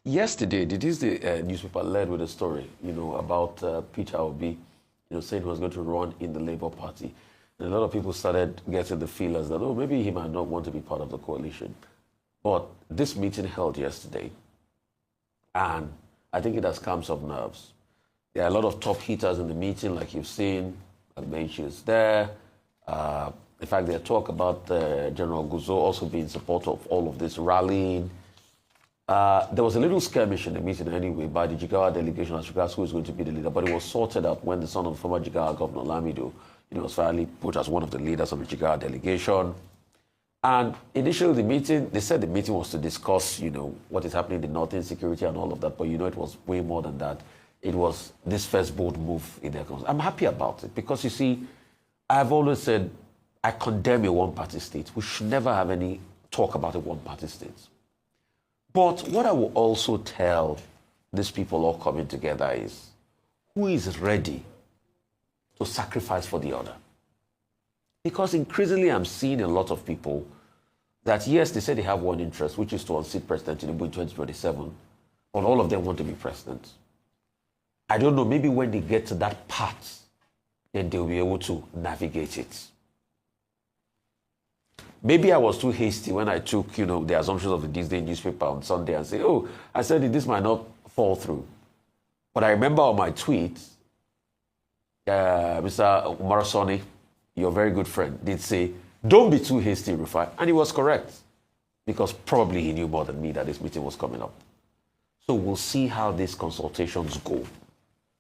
Yesterday, the newspaper led with a story, about Peter Obi, saying he was going to run in the Labour Party. And a lot of people started getting the feelers that, maybe he might not want to be part of the coalition. But this meeting held yesterday, and I think it has calmed some nerves. There are a lot of top hitters in the meeting, like you've seen. Agbenchi is there. In fact, there's talk about General Guzo also being in support of all of this rallying. There was a little skirmish in the meeting anyway by the Jigawa delegation as regards who is going to be the leader, but it was sorted out when the son of former Jigawa Governor Lamido, was finally put as one of the leaders of the Jigawa delegation. And initially the meeting, they said the meeting was to discuss, what is happening in the northern security and all of that, but it was way more than that. It was this first bold move in their country. I'm happy about it because, you see, I've always said I condemn a one-party state. We should never have any talk about a one-party state. But what I will also tell these people all coming together is, who is ready to sacrifice for the other? Because increasingly I'm seeing a lot of people that, yes, they say they have one interest, which is to unseat President Tinubu in 2027, but all of them want to be president. I don't know, maybe when they get to that part, then they'll be able to navigate it. Maybe I was too hasty when I took, the assumptions of the This Day newspaper on Sunday and say, I said this might not fall through. But I remember on my tweet, Mr. Oseni, your very good friend, did say, don't be too hasty, Rufia. And he was correct, because probably he knew more than me that this meeting was coming up. So we'll see how these consultations go.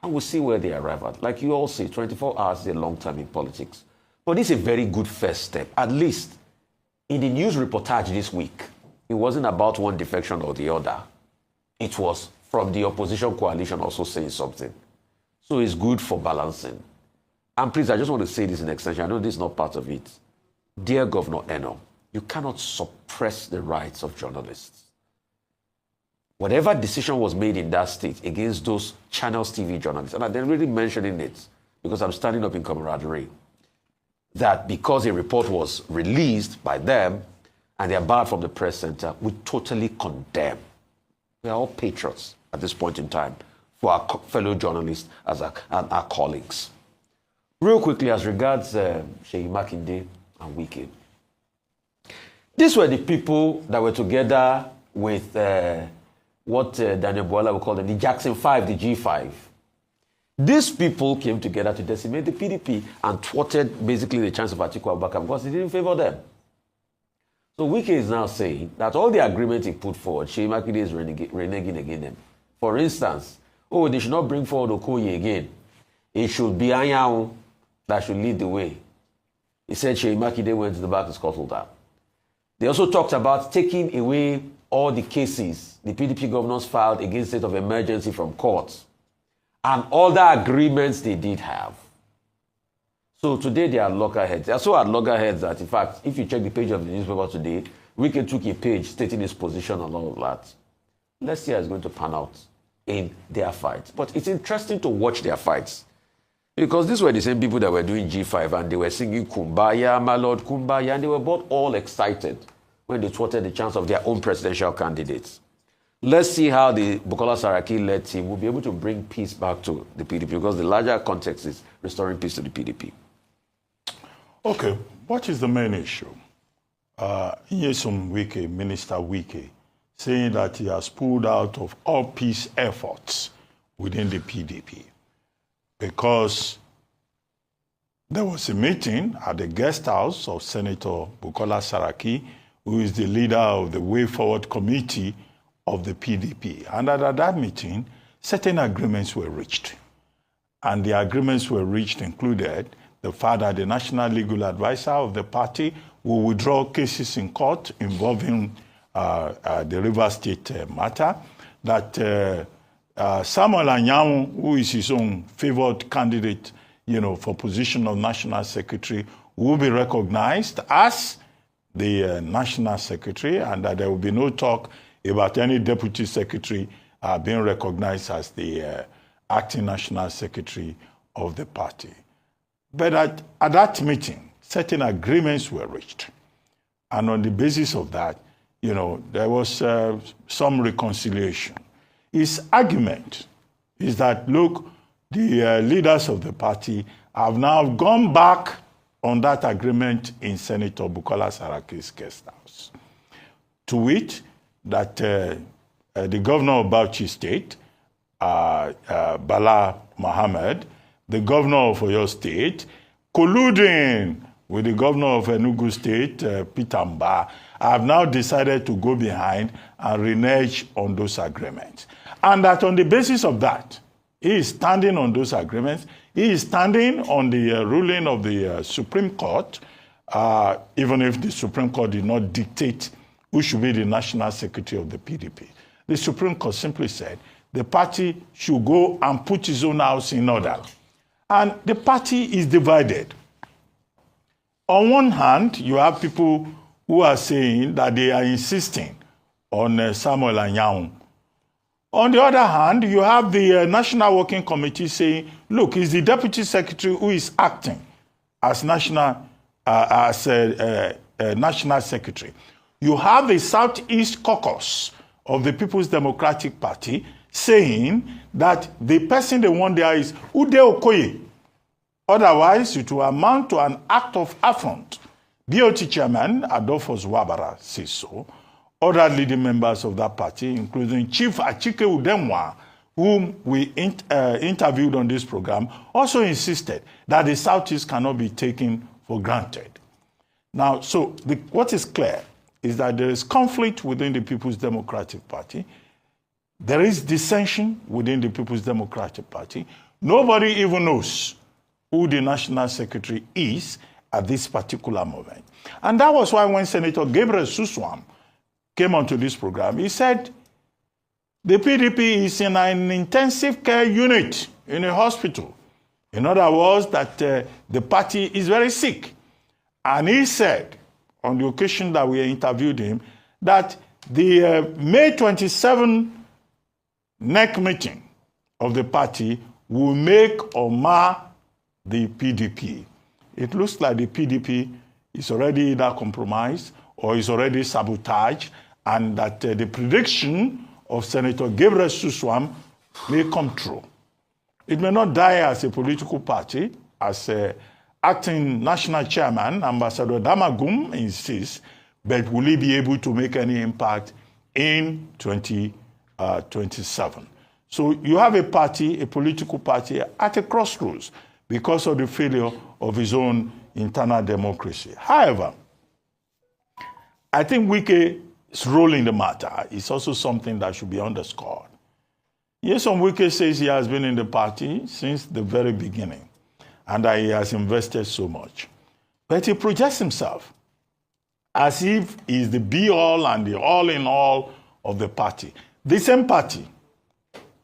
And we'll see where they arrive at. Like you all say, 24 hours is a long time in politics. But this is a very good first step. At least in the news reportage this week, it wasn't about one defection or the other. It was from the opposition coalition also saying something. So it's good for balancing. And please, I just want to say this in extension. I know this is not part of it. Dear Governor Eno, you cannot suppress the rights of journalists. Whatever decision was made in that state against those Channels TV journalists, and I'm really mentioning it because I'm standing up in camaraderie, that because a report was released by them and they're barred from the press center, we totally condemn. We are all patriots at this point in time for our fellow journalists and our colleagues. Real quickly, as regards Seyi Makinde and Wike, these were the people that were together with what Daniel Bola would call them, the Jackson 5, the G5. These people came together to decimate the PDP and thwarted basically the chance of Atiku Abubakar because he didn't favor them. So Wike is now saying that all the agreements he put forward, Seyi Makinde is reneging against them. For instance, they should not bring forward Okoye again. It should be Anyanwu that should lead the way. He said Seyi Makinde went to the back to scuttle that. They also talked about taking away all the cases the PDP governors filed against state of emergency from courts and all the agreements they did have. So today they are loggerheads. They are so at loggerheads that, in fact, if you check the page of the newspaper today, Wike took a page stating his position and all of that. Let's see how it's going to pan out in their fights. But it's interesting to watch their fights. Because these were the same people that were doing G5 and they were singing Kumbaya, my Lord, Kumbaya, and they were both all excited when they thwarted the chance of their own presidential candidates. Let's see how the Bukola Saraki-led team will be able to bring peace back to the PDP, because the larger context is restoring peace to the PDP. Okay, what is the main issue? Nyesom Wike, Minister Wike, saying that he has pulled out of all peace efforts within the PDP because there was a meeting at the guest house of Senator Bukola Saraki, who is the leader of the Way Forward Committee of the PDP. And at that meeting, certain agreements were reached. And the agreements were reached included the fact that the National Legal Advisor of the party will withdraw cases in court involving the River State matter, that Samuel Anyanwu, who is his own favored candidate, for position of National Secretary, will be recognized as the National Secretary, and that there will be no talk about any Deputy Secretary being recognized as the acting National Secretary of the party. But at that meeting, certain agreements were reached. And on the basis of that, there was some reconciliation. His argument is that, look, the leaders of the party have now gone back on that agreement in Senator Bukola Saraki's guest house. To which that the governor of Bauchi State, Bala Mohammed, the governor of Oyo State, colluding with the governor of Enugu State, Peter Mba, have now decided to go behind and renege on those agreements. And that on the basis of that, he is standing on those agreements. He is standing on the ruling of the Supreme Court, even if the Supreme Court did not dictate who should be the national secretary of the PDP. The Supreme Court simply said the party should go and put its own house in order. And the party is divided. On one hand, you have people who are saying that they are insisting on Samuel Anyanwu. On the other hand, you have the National Working Committee saying, look, it's the Deputy Secretary who is acting as National Secretary. You have the Southeast Caucus of the People's Democratic Party saying that the person they want there is Ude Okoye. Otherwise, it will amount to an act of affront. BOT Chairman Adolphus Wabara says so. Other leading members of that party, including Chief Achike Udemwa, whom we interviewed on this program, also insisted that the Southeast cannot be taken for granted. Now, so what is clear is that there is conflict within the People's Democratic Party. There is dissension within the People's Democratic Party. Nobody even knows who the National Secretary is at this particular moment. And that was why when Senator Gabriel Suswam came onto this program, he said the PDP is in an intensive care unit in a hospital. In other words, that the party is very sick. And he said, on the occasion that we interviewed him, that the May 27 NEC meeting of the party will make or mar the PDP. It looks like the PDP is already either compromised or is already sabotaged, and that the prediction of Senator Gabriel Suswam may come true. It may not die as a political party, as acting national chairman, Ambassador Damagum insists, but will he be able to make any impact in 2027? So you have a party, a political party, at a crossroads because of the failure of his own internal democracy. However, I think Wike's role in the matter is also something that should be underscored. Yes, Wike says he has been in the party since the very beginning and that he has invested so much. But he projects himself as if he's the be-all and the all-in-all of the party. The same party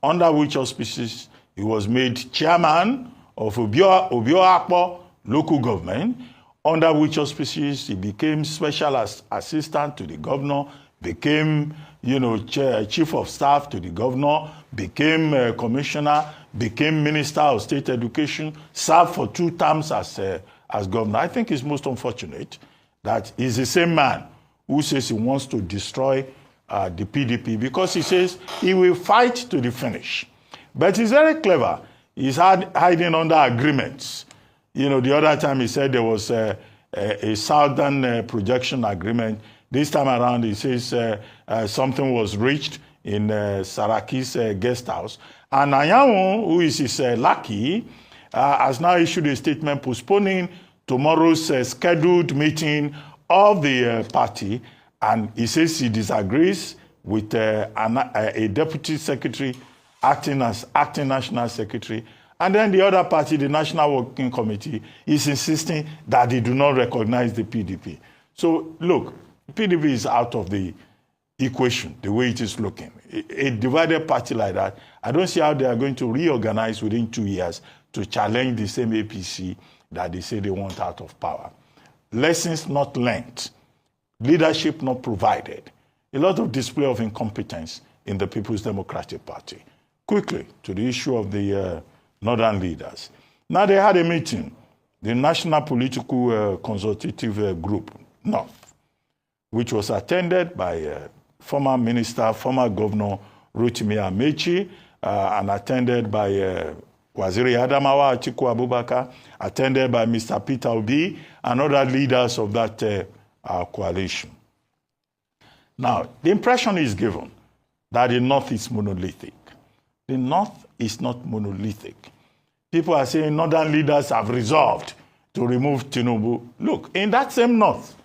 under which auspices he was made chairman of Obio-Akpo local government, under which auspices he became special assistant to the governor, became, chief of staff to the governor, became commissioner, became minister of state education, served for 2 terms as governor. I think it's most unfortunate that he's the same man who says he wants to destroy the PDP because he says he will fight to the finish. But he's very clever. He's hiding under agreements. The other time he said there was a southern projection agreement. This time around he says something was reached in Saraki's guest house. And Anyanwu, who is his lackey, has now issued a statement postponing tomorrow's scheduled meeting of the party. And he says he disagrees with a deputy secretary acting as acting national secretary. And then the other party, the National Working Committee, is insisting that they do not recognize the PDP. So, look, PDP is out of the equation, the way it is looking. A divided party like that, I don't see how they are going to reorganize within 2 years to challenge the same APC that they say they want out of power. Lessons not learned, leadership not provided, a lot of display of incompetence in the People's Democratic Party. Quickly, to the issue of the northern leaders. Now they had a meeting, the National Political Consultative Group, North, which was attended by former minister, former governor Rotimi Amechi, and attended by Waziri Adamawa Atiku Abubakar, attended by Mr. Peter Obi, and other leaders of that coalition. Now, the impression is given that the North is monolithic. The North is not monolithic. People are saying Northern leaders have resolved to remove Tinubu. Look, in that same North,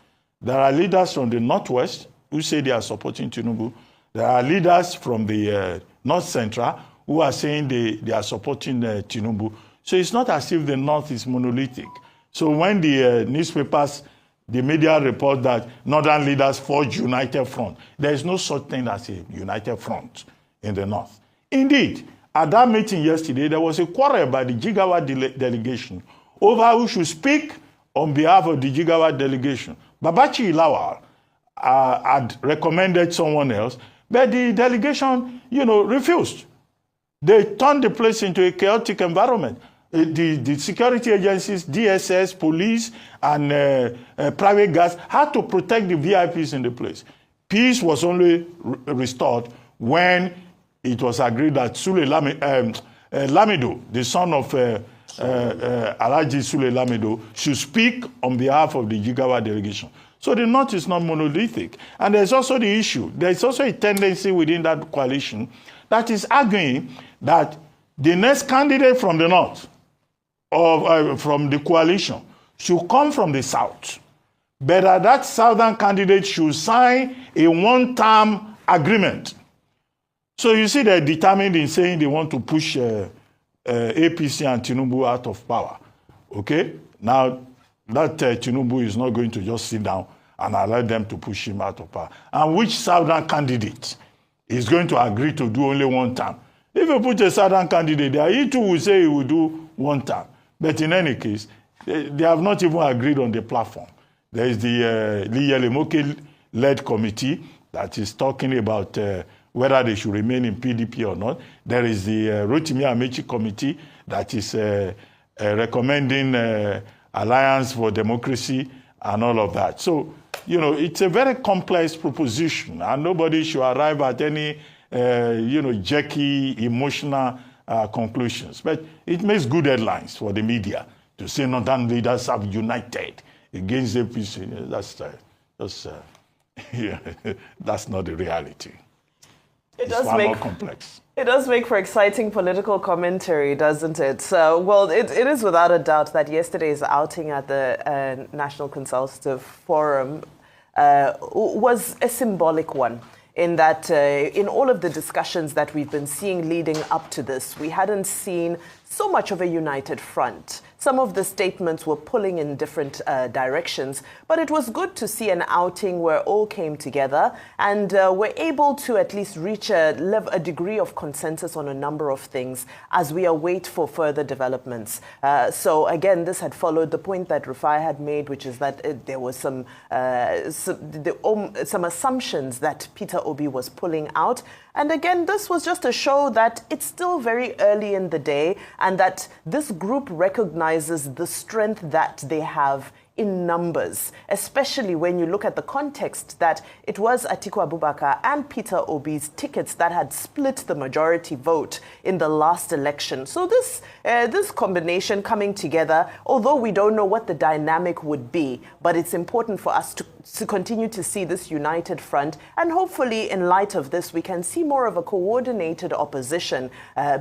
there are leaders from the Northwest who say they are supporting Tinubu. There are leaders from the North Central who are saying they are supporting Tinubu. So it's not as if the North is monolithic. So when the newspapers, the media report that Northern leaders forge united front, there is no such thing as a united front in the North. Indeed, at that meeting yesterday, there was a quarrel by the Jigawa delegation over who should speak on behalf of the Jigawa delegation. Babachi Ilawal had recommended someone else, but the delegation, refused. They turned the place into a chaotic environment. The security agencies, DSS, police, and private guards had to protect the VIPs in the place. Peace was only restored when it was agreed that Sule Lamido, the son of Alhaji Sule Lamido, should speak on behalf of the Jigawa delegation. So the North is not monolithic. And there's also the issue. There's also a tendency within that coalition that is arguing that the next candidate from the North, from the coalition, should come from the South. But that Southern candidate should sign a one-term agreement. So you see they're determined in saying they want to push APC and Tinubu out of power. Okay? Now, that Tinubu is not going to just sit down and allow them to push him out of power. And which Southern candidate is going to agree to do only one term? If you put a Southern candidate there, he too will say he will do one term. But in any case, they have not even agreed on the platform. There is the Liyelemoke-led committee that is talking about whether they should remain in PDP or not. There is the Rotimi Amechi committee that is recommending Alliance for Democracy and all of that. So, it's a very complex proposition, and nobody should arrive at any, jerky, emotional conclusions. But it makes good headlines for the media to say Northern leaders have united against APC. That's not the reality. It's far more complex. It does make for exciting political commentary, doesn't it? Well, it is without a doubt that yesterday's outing at the National Consultative Forum was a symbolic one, in that in all of the discussions that we've been seeing leading up to this, we hadn't seen so much of a united front. Some of the statements were pulling in different directions, but it was good to see an outing where all came together and were able to at least reach a degree of consensus on a number of things as we await for further developments. So again, this had followed the point that Rufia had made, which is that there was some assumptions that Peter Obi was pulling out. And again, this was just to show that it's still very early in the day and that this group recognizes the strength that they have in numbers, especially when you look at the context that it was Atiku Abubakar and Peter Obi's tickets that had split the majority vote in the last election. So this combination coming together, although we don't know what the dynamic would be, but it's important for us to continue to see this united front, and hopefully in light of this we can see more of a coordinated opposition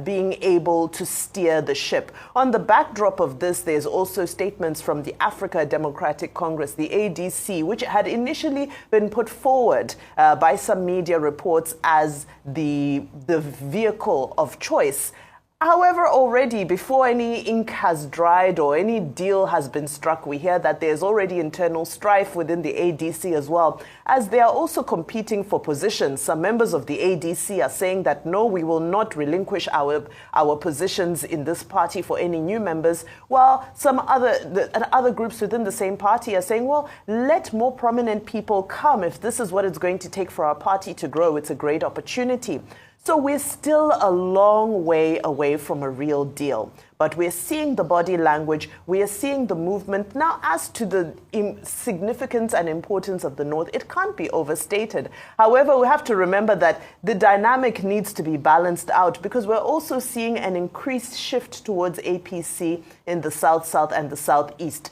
being able to steer the ship. On the backdrop of this, there's also statements from the Africa Democratic Congress, the ADC, which had initially been put forward by some media reports as the vehicle of choice. However, already before any ink has dried or any deal has been struck, we hear that there's already internal strife within the ADC as well, as they are also competing for positions. Some members of the ADC are saying that no, we will not relinquish our positions in this party for any new members, while some other groups within the same party are saying, well, let more prominent people come. If this is what it's going to take for our party to grow, it's a great opportunity. So we're still a long way away from a real deal. But we're seeing the body language, we are seeing the movement. Now, as to the significance and importance of the North, it can't be overstated. However, we have to remember that the dynamic needs to be balanced out because we're also seeing an increased shift towards APC in the South, South, and the Southeast.